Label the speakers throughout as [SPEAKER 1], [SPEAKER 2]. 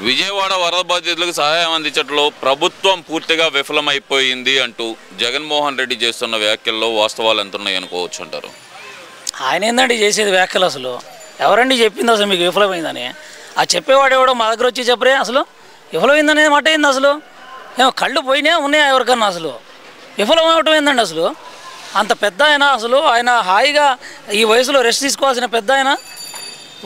[SPEAKER 1] విజయవాడ వరద బాధితులకు సహాయం అందించడంలో ప్రభుత్వం పూర్తిగా విఫలమైపోయింది అంటూ జగన్మోహన్ రెడ్డి చేస్తున్న వ్యాఖ్యల్లో వాస్తవాలు ఎంత ఉన్నాయి అనుకోవచ్చు అంటారు?
[SPEAKER 2] ఆయన ఏందండి చేసేది వ్యాఖ్యలు? అసలు ఎవరండి చెప్పింది అసలు మీకు విఫలమైందని? ఆ చెప్పేవాడు ఎవడో మా దగ్గర వచ్చి చెప్పరే అసలు విఫలమైందనే మాట ఏంది? అసలు ఏమో కళ్ళు పోయినా ఉన్నాయా ఎవరికన్నా? అసలు విఫలం అవటం ఏందండి? అసలు అంత పెద్ద ఆయన, అసలు ఆయన హాయిగా ఈ వయసులో రెస్ట్ తీసుకోవాల్సిన పెద్ద ఆయన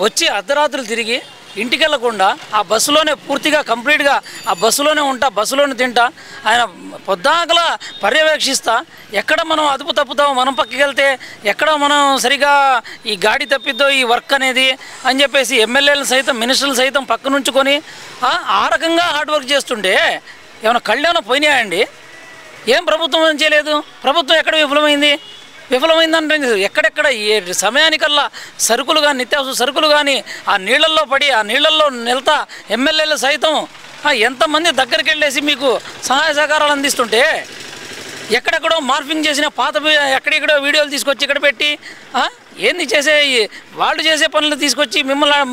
[SPEAKER 2] వచ్చి అర్ధరాత్రులు తిరిగి ఇంటికి వెళ్ళకుండా ఆ బస్సులోనే పూర్తిగా కంప్లీట్గా ఆ బస్సులోనే ఉంటా, బస్సులోనే తింటా, ఆయన పొద్దాకలా పర్యవేక్షిస్తా ఎక్కడ మనం అదుపు తప్పుతామో, మనం పక్కకి వెళ్తే ఎక్కడ మనం సరిగా ఈ గాడి తప్పిద్దో ఈ వర్క్ అనేది అని చెప్పేసి ఎమ్మెల్యేలు సైతం మినిస్టర్లు సైతం పక్క నుంచుకొని ఆ రకంగా హార్డ్ వర్క్ చేస్తుంటే ఏమైనా కళ్ళేమైనా పోయినాయండి? ఏం ప్రభుత్వం చేయలేదు? ప్రభుత్వం ఎక్కడ విఫలమైందంటే ఎక్కడెక్కడ ఏ సమయానికల్లా సరుకులు కానీ నిత్యావసర సరుకులు కానీ ఆ నీళ్ళల్లో పడి ఆ నీళ్ళల్లో నిలతా ఎమ్మెల్యేలు సైతం ఎంతమంది దగ్గరికి వెళ్ళేసి మీకు సహాయ సహకారాలు అందిస్తుంటే ఎక్కడెక్కడో మార్ఫింగ్ చేసిన పాత ఎక్కడెక్కడో వీడియోలు తీసుకొచ్చి ఇక్కడ పెట్టి ఏంది చేసే వాళ్ళు చేసే పనులు తీసుకొచ్చి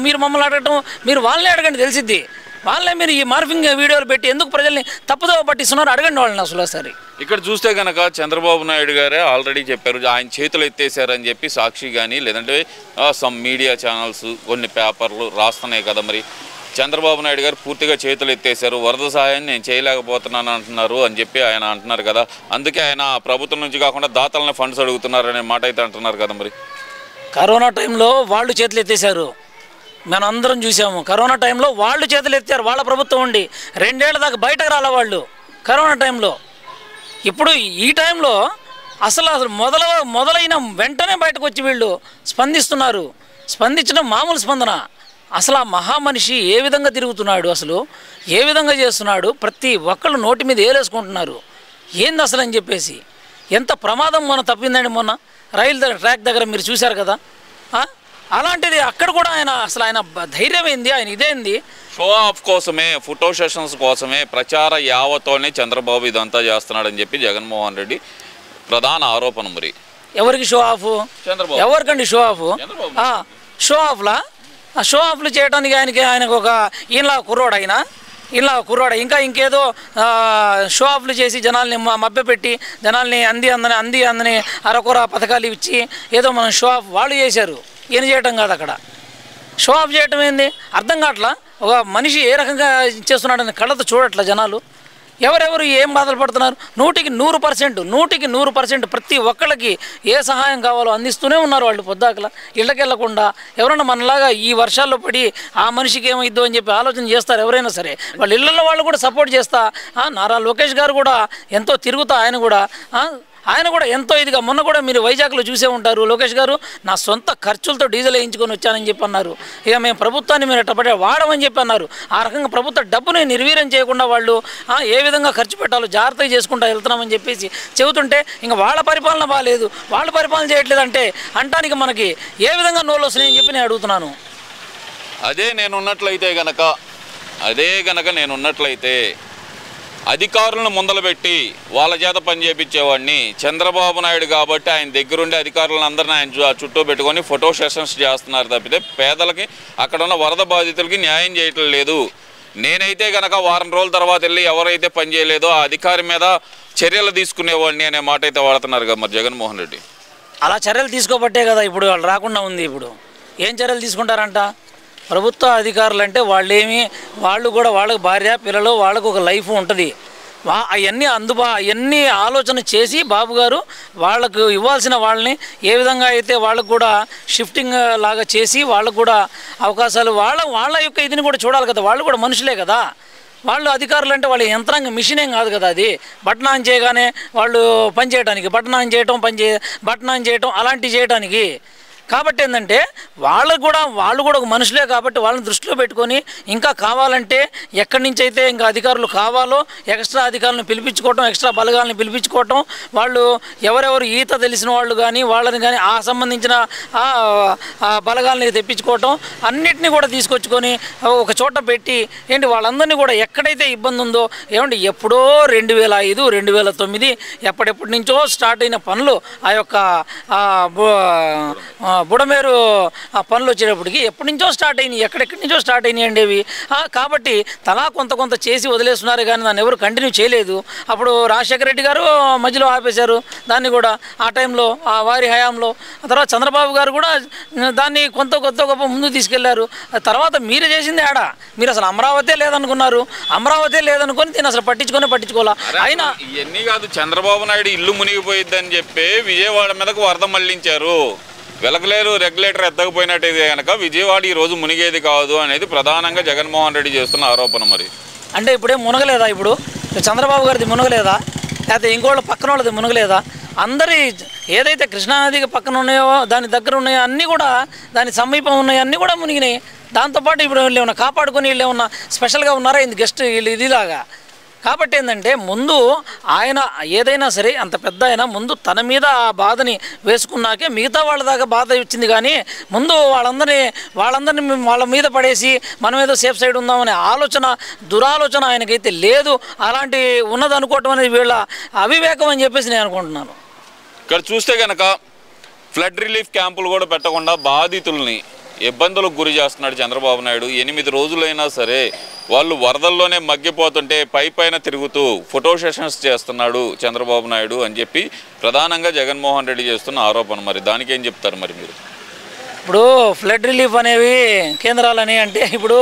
[SPEAKER 2] మీరు మమ్మల్ని అడగటం, మీరు వాళ్ళని అడగండి తెలిసిద్ది. వాళ్ళే మీరు ఈ మార్ఫింగ్ వీడియోలు పెట్టి ఎందుకు ప్రజల్ని తప్పుదో పట్టిస్తున్నారు అడగండి వాళ్ళని అసలు సరే.
[SPEAKER 1] ఇక్కడ చూస్తే కనుక చంద్రబాబు నాయుడు గారే ఆల్రెడీ చెప్పారు, ఆయన చేతులు ఎత్తేసారని చెప్పి సాక్షి కానీ లేదంటే సమ్ మీడియా ఛానల్స్ కొన్ని పేపర్లు రాస్తున్నాయి కదా. మరి చంద్రబాబు నాయుడు గారు పూర్తిగా చేతులు ఎత్తేసారు, వరద సహాయాన్ని నేను చేయలేకపోతున్నాను అంటున్నారు అని చెప్పి ఆయన అంటున్నారు కదా. అందుకే ఆయన ప్రభుత్వం నుంచి కాకుండా దాతలని ఫండ్స్ అడుగుతున్నారు అనే మాట అయితే అంటున్నారు కదా. మరి
[SPEAKER 2] కరోనా టైంలో వాళ్ళు చేతులు ఎత్తేసారు, మనం అందరం చూసాము. కరోనా టైంలో వాళ్ళు చేతులు ఎత్తారు, వాళ్ళ ప్రభుత్వం ఉండి 2 ఏళ్ల దాకా బయటకు రాలే వాళ్ళు కరోనా టైంలో. ఇప్పుడు ఈ టైంలో అసలు మొదలైన వెంటనే బయటకు వచ్చి వీళ్ళు స్పందిస్తున్నారు. స్పందించడం మామూలు స్పందన. అసలు ఆ మహామనిషి ఏ విధంగా తిరుగుతున్నాడు, అసలు ఏ విధంగా చేస్తున్నాడు, ప్రతి ఒక్కళ్ళు నోటి మీద ఏలేసుకుంటున్నారు ఏంది అసలు అని చెప్పేసి. ఎంత ప్రమాదం మొన్న తప్పిందండి, మొన్న రైలు ట్రాక్ దగ్గర మీరు చూశారు కదా. అలాంటిది అక్కడ కూడా ఆయన అసలు ఆయన ధైర్యం ఏంది, ఆయన ఇదేంది?
[SPEAKER 1] షో ఆఫ్ కోసమే, ఫోటో సెషన్స్ కోసమే, ప్రచార యావతోనే చంద్రబాబు ఇదంతా చేస్తున్నాడని చెప్పి జగన్మోహన్ రెడ్డి ప్రధాన ఆరోపణ. మరి
[SPEAKER 2] ఎవరికి షో ఆఫ్?
[SPEAKER 1] చంద్రబాబు.
[SPEAKER 2] ఎవరికండి షో ఆఫ్? షో ఆఫ్లా? షో ఆఫ్లు చేయడానికి ఆయనకు ఒక ఇలా కుర్రోడు ఇంకేదో షో ఆఫ్లు చేసి జనాల్ని మభ్యపెట్టి జనాల్ని అందని అరకొర పథకాలు ఇచ్చి ఏదో మనం షో ఆఫ్ వాళ్ళు చేశారు. ఈయన చేయటం కాదు, అక్కడ షో ఆఫ్ చేయటం ఏంది అర్థం కావట్లా. ఒక మనిషి ఏ రకంగా చేస్తున్నాడని కళ్ళతో చూడట్లా జనాలు. ఎవరెవరు ఏం బాధలు పడుతున్నారు? 100% ప్రతి ఒక్కళ్ళకి ఏ సహాయం కావాలో అందిస్తూనే ఉన్నారు వాళ్ళు పొద్దాకలా. ఇళ్ళకెళ్ళకుండా ఎవరైనా మనలాగా ఈ వర్షాల్లో పడి ఆ మనిషికి ఏమైద్దో అని చెప్పి ఆలోచన చేస్తారు ఎవరైనా సరే. వాళ్ళ ఇళ్ళల్లో వాళ్ళు కూడా సపోర్ట్ చేస్తా, నారా లోకేష్ గారు కూడా ఎంతో తిరుగుతా, ఆయన కూడా ఎంతో ఇదిగా. మొన్న కూడా మీరు వైజాగ్లో చూసే ఉంటారు, లోకేష్ గారు నా సొంత ఖర్చులతో డీజిల్ వేయించుకొని వచ్చానని చెప్పి అన్నారు. ఇక మేము ప్రభుత్వాన్ని మీరు ఎట్టపడే వాడమని చెప్పి అన్నారు. ఆ రకంగా ప్రభుత్వ డబ్బుని నిర్వీర్యం చేయకుండా వాళ్ళు ఏ విధంగా ఖర్చు పెట్టాలో జాగ్రత్తగా చేసుకుంటూ వెళ్తున్నామని చెప్పేసి చెబుతుంటే ఇంకా వాళ్ళ పరిపాలన బాగాలేదు, వాళ్ళు పరిపాలన చేయట్లేదంటే అంటానికి మనకి ఏ విధంగా నోళ్ళు వస్తున్నాయని చెప్పి నేను అడుగుతున్నాను.
[SPEAKER 1] అదే నేనున్నట్లయితే అధికారులను ముందలబెట్టి వాళ్ళ చేత పని చేయించేవాడిని. చంద్రబాబు నాయుడు కాబట్టి ఆయన దగ్గరుండి అధికారులను అందరినీ ఆయన చుట్టూ పెట్టుకొని ఫోటో సెషన్స్ చేస్తున్నారు తప్పితే పేదలకి అక్కడ ఉన్న వరద బాధితులకి న్యాయం చేయటం లేదు. నేనైతే కనుక వారం రోజుల తర్వాత వెళ్ళి ఎవరైతే పని చేయలేదో ఆ అధికారి మీద చర్యలు తీసుకునేవాడిని అనే మాట అయితే వాడుతున్నారు కదా మరి జగన్మోహన్ రెడ్డి.
[SPEAKER 2] అలా చర్యలు తీసుకోబట్టే కదా ఇప్పుడు వాళ్ళు రాకుండా ఉంది. ఇప్పుడు ఏం చర్యలు తీసుకుంటారంట? ప్రభుత్వ అధికారులు అంటే వాళ్ళు కూడా వాళ్ళకు భార్య పిల్లలు వాళ్ళకు ఒక లైఫ్ ఉంటుంది. అవన్నీ ఆలోచన చేసి బాబు గారు వాళ్ళకు ఇవ్వాల్సిన వాళ్ళని ఏ విధంగా అయితే వాళ్ళకు కూడా షిఫ్టింగ్ లాగా చేసి వాళ్ళకు కూడా అవకాశాలు వాళ్ళ యొక్క ఇదిని కూడా చూడాలి కదా. వాళ్ళు కూడా మనుషులే కదా. వాళ్ళు అధికారులు అంటే వాళ్ళ యంత్రాంగ మిషన్ ఏం కాదు కదా. అది బటన్ ఆన్ చేయగానే వాళ్ళు పని చేయడానికి, బటన్ ఆన్ చేయటం అలాంటివి చేయడానికి. కాబట్టి ఏంటంటే వాళ్ళు కూడా ఒక మనుషులే కాబట్టి వాళ్ళని దృష్టిలో పెట్టుకొని ఇంకా కావాలంటే ఎక్కడి నుంచి అయితే ఇంకా అధికారులు కావాలో ఎక్స్ట్రా అధికారులను పిలిపించుకోవటం, ఎక్స్ట్రా బలగాలను పిలిపించుకోవటం, వాళ్ళు ఎవరెవరు ఈత తెలిసిన వాళ్ళు కానీ వాళ్ళని కానీ సంబంధించిన బలగాలని తెప్పించుకోవటం, అన్నిటినీ కూడా తీసుకొచ్చుకొని ఒక చోట పెట్టి వాళ్ళందరినీ కూడా ఎక్కడైతే ఇబ్బంది ఉందో ఎప్పుడో 2005, 2009 ఎప్పటి నుంచో స్టార్ట్ అయిన పనులు ఆ యొక్క బుడమేరు ఆ పనులు వచ్చేటప్పటికి ఎప్పటి నుంచో స్టార్ట్ అయినాయి, ఎక్కడెక్కడి నుంచో స్టార్ట్ అయినాయి అండి అవి. కాబట్టి తలా కొంత చేసి వదిలేస్తున్నారు కానీ దాన్ని ఎవరు కంటిన్యూ చేయలేదు. అప్పుడు రాజశేఖర రెడ్డి గారు మధ్యలో ఆపేశారు దాన్ని కూడా ఆ టైంలో, ఆ వారి హయాంలో. ఆ తర్వాత చంద్రబాబు గారు కూడా దాన్ని కొంత గొప్ప ముందు తీసుకెళ్లారు. తర్వాత మీరు చేసింది ఆడ, మీరు అసలు అమరావతి లేదనుకున్నారు, అమరావతి లేదనుకొని దీన్ని అసలు పట్టించుకోవాలా. అయినా
[SPEAKER 1] ఇవన్నీ కాదు, చంద్రబాబు నాయుడు ఇల్లు మునిగిపోయిద్దని చెప్పి విజయవాడ మీదకు వరద మళ్లించారు. వెలగలేరు రెగ్యులేటర్ ఎత్తకపోయినట్టయితే కనుక విజయవాడ ఈరోజు మునిగేది కాదు అనేది ప్రధానంగా జగన్మోహన్ రెడ్డి చేస్తున్న ఆరోపణ. మరి
[SPEAKER 2] అంటే ఇప్పుడే మునగలేదా? ఇప్పుడు చంద్రబాబు గారిది మునగలేదా? లేకపోతే ఇంకోళ్ళ పక్కన వాళ్ళది మునగలేదా? అందరి ఏదైతే కృష్ణానదికి పక్కన ఉన్నాయో, దాని దగ్గర ఉన్నాయో అన్నీ కూడా, దాని సమీపం ఉన్నాయో అన్నీ కూడా మునిగినాయి. దాంతోపాటు ఇప్పుడు వీళ్ళు ఏమన్నా కాపాడుకొని వీళ్ళు ఏమన్నా స్పెషల్గా ఉన్నారా ఇది గెస్ట్ వీళ్ళు ఇదిలాగా? కాబట్టి ఏంటంటే ముందు ఆయన ఏదైనా సరే అంత పెద్ద అయినా ముందు తన మీద ఆ బాధని వేసుకున్నాకే మిగతా వాళ్ళ దాకా బాధ వచ్చింది. కానీ ముందు వాళ్ళందరినీ వాళ్ళ మీద పడేసి మనం ఏదో సేఫ్ సైడ్ ఉందామనే దురాలోచన ఆయనకైతే లేదు. అలాంటి ఉన్నదనుకోవటం అనేది వీళ్ళ అవివేకం అని చెప్పేసి నేను అనుకుంటున్నాను.
[SPEAKER 1] ఇక్కడ చూస్తే కనుక ఫ్లడ్ రిలీఫ్ క్యాంపులు కూడా పెట్టకుండా బాధితుల్ని ఇబ్బందులకు గురి చేస్తున్నాడు చంద్రబాబు నాయుడు. 8 రోజులైనా సరే వాళ్ళు వరదల్లోనే మగ్గిపోతుంటే పైన తిరుగుతూ ఫోటో సెషన్స్ చేస్తున్నాడు చంద్రబాబు నాయుడు అని చెప్పి ప్రధానంగా జగన్మోహన్ రెడ్డి చేస్తున్న ఆరోపణ. మరి దానికి ఏం చెప్తారు మరి మీరు?
[SPEAKER 2] ఇప్పుడు ఫ్లడ్ రిలీఫ్ అనేవి కేంద్రాలని అంటే ఇప్పుడు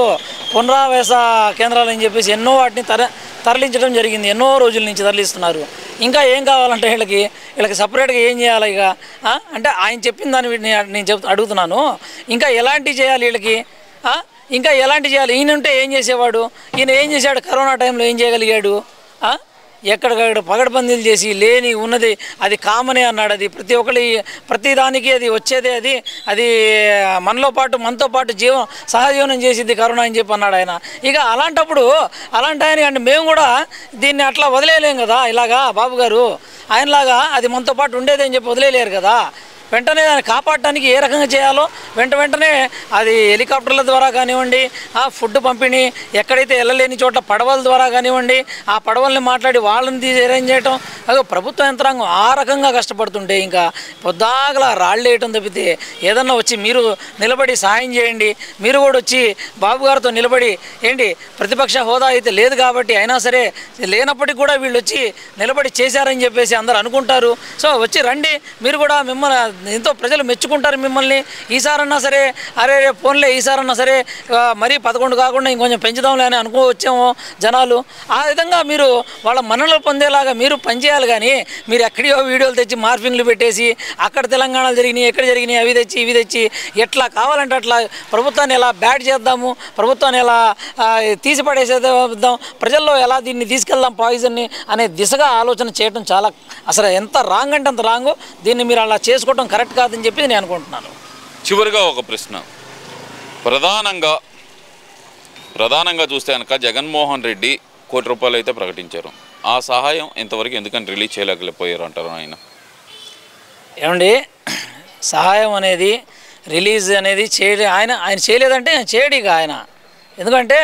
[SPEAKER 2] పునరావాస కేంద్రాలని చెప్పేసి ఎన్నో వాటిని తరలించడం జరిగింది. ఎన్నో రోజుల నుంచి తరలిస్తున్నారు. ఇంకా ఏం కావాలంటే వీళ్ళకి సపరేట్గా ఏం చేయాలి ఇక? అంటే ఆయన చెప్పిన దాన్ని నేను అడుగుతున్నాను. ఇంకా ఎలాంటివి చేయాలి వీళ్ళకి? ఇంకా ఎలాంటి చేయాలి? ఈయన ఉంటే ఏం చేసేవాడు? ఈయన ఏం చేశాడు? కరోనా టైంలో ఏం చేయగలిగాడు? ఎక్కడికక్కడ పగడబందీలు చేసి లేని ఉన్నది అది కామనే అన్నాడు. అది ప్రతి దానికి అది వచ్చేదే. అది మనతో పాటు సహజీవనం చేసిద్ది కరోనా అని చెప్పి అన్నాడు ఆయన. ఇక అలాంటి ఆయన అంటే మేము కూడా దీన్ని అట్లా వదిలేయలేం కదా. ఇలాగా బాబు గారు ఆయనలాగా అది మనతో పాటు ఉండేది అని చెప్పి వదిలేయలేరు కదా. వెంటనే దాన్ని కాపాడటానికి ఏ రకంగా చేయాలో వెంటనే అది హెలికాప్టర్ల ద్వారా కానివ్వండి, ఆ ఫుడ్ పంపిణీ, ఎక్కడైతే వెళ్ళలేని చోట్ల పడవల ద్వారా కానివ్వండి, ఆ పడవల్ని మాట్లాడి వాళ్ళని అరేంజ్ చేయటం, అదే ప్రభుత్వ యంత్రాంగం ఆ రకంగా కష్టపడుతుంటే ఇంకా పొద్దాగలా రాళ్ళు వేయటం తప్పితే ఏదన్నా వచ్చి మీరు నిలబడి సహాయం చేయండి, మీరు కూడా వచ్చి బాబు గారితో నిలబడి ఏంటి ప్రతిపక్ష హోదా అయితే లేదు కాబట్టి అయినా సరే లేనప్పటికీ కూడా వీళ్ళు వచ్చి నిలబడి చేశారని చెప్పేసి అందరూ అనుకుంటారు. సో వచ్చి రండి, మీరు కూడా మిమ్మల్ని ఎంతో ప్రజలు మెచ్చుకుంటారు మిమ్మల్ని. ఈసారన్నా సరే అరే ఫోన్లే ఈసారన్నా సరే మరీ 11 కాకుండా ఇంకొంచెం పెంచుదాంలే అని అనుకోవచ్చేమో జనాలు. ఆ విధంగా మీరు వాళ్ళ మన్ననలు పొందేలాగా మీరు పనిచేయాలి. కానీ మీరు ఎక్కడియో వీడియోలు తెచ్చి మార్ఫింగ్లు పెట్టేసి అక్కడ తెలంగాణలో జరిగినాయి, ఎక్కడ జరిగినాయి అవి తెచ్చి ఇవి తెచ్చి ఎట్లా కావాలంటే అట్లా ప్రభుత్వాన్ని ఎలా బ్యాడ్ చేద్దాము, ప్రభుత్వాన్ని ఎలా తీసిపడేసేద్దాం, ప్రజల్లో ఎలా దీన్ని తీసుకెళ్దాం పాయిజన్ని అనే దిశగా ఆలోచన చేయడం చాలా అసలు ఎంత రాంగ్ అంటే అంత రాంగు. దీన్ని మీరు అలా చేసుకోవడం కరెక్ట్ కాదని చెప్పి నేను అనుకుంటున్నాను.
[SPEAKER 1] చివరిగా ఒక ప్రశ్న. ప్రధానంగా చూస్తే కనుక జగన్మోహన్ రెడ్డి ₹1 అయితే ప్రకటించారు. ఆ సహాయం ఇంతవరకు ఎందుకని రిలీజ్ చేయలేకపోయారు అంటారు ఆయన?
[SPEAKER 2] ఏమండి, సహాయం అనేది రిలీజ్ అనేది ఆయన చేయలేదంటే చేయడు ఇక ఆయన. ఎందుకంటే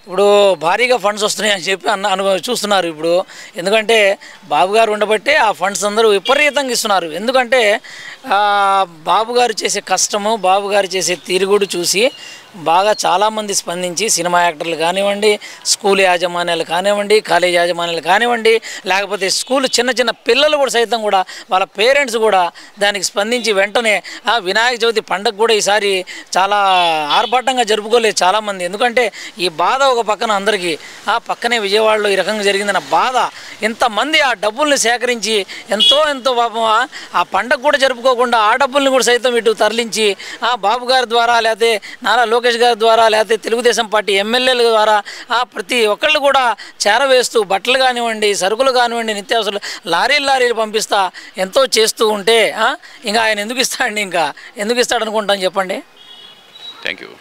[SPEAKER 2] ఇప్పుడు భారీగా ఫండ్స్ వస్తున్నాయి అని చెప్పి చూస్తున్నారు ఇప్పుడు. ఎందుకంటే బాబు గారు ఉండబట్టే ఆ ఫండ్స్ అందరూ విపరీతంగా ఇస్తున్నారు. ఎందుకంటే బాబు గారు చేసే కష్టము, బాబు గారు చేసే తిరుగుడు చూసి బాగా చాలామంది స్పందించి సినిమా యాక్టర్లు కానివ్వండి, స్కూల్ యాజమాన్యాలు కానివ్వండి, కాలేజ్ యాజమాన్యాలు కానివ్వండి, లేకపోతే చిన్న పిల్లలు కూడా సైతం కూడా వాళ్ళ పేరెంట్స్ కూడా దానికి స్పందించి వెంటనే వినాయక చవితి పండుగ కూడా ఈసారి చాలా ఆర్భాటంగా జరుపుకోలేదు చాలామంది. ఎందుకంటే ఈ బాధ ఒక పక్కన అందరికీ, ఆ పక్కనే విజయవాడలో ఈ రకంగా జరిగిందన్న బాధ, ఇంతమంది ఆ డబ్బుల్ని సేకరించి ఎంతో పాపం ఆ పండుగ కూడా జరుపుకోకుండా ఆ డబ్బుల్ని కూడా సైతం ఇటు తరలించి బాబు గారి ద్వారా లేకపోతే నారా లోకేష్ గారి ద్వారా లేకపోతే తెలుగుదేశం పార్టీ ఎమ్మెల్యేల ద్వారా ప్రతి ఒక్కళ్ళు కూడా చేరవేస్తూ బట్టలు కానివ్వండి, సరుకులు కానివ్వండి, నిత్యావసరాలు లారీలు పంపిస్తా ఎంతో చేస్తూ ఉంటే ఇంకా ఆయన ఎందుకు ఇస్తాడండి? ఇంకా ఎందుకు ఇస్తాడనుకుంటాను చెప్పండి.
[SPEAKER 1] Thank you.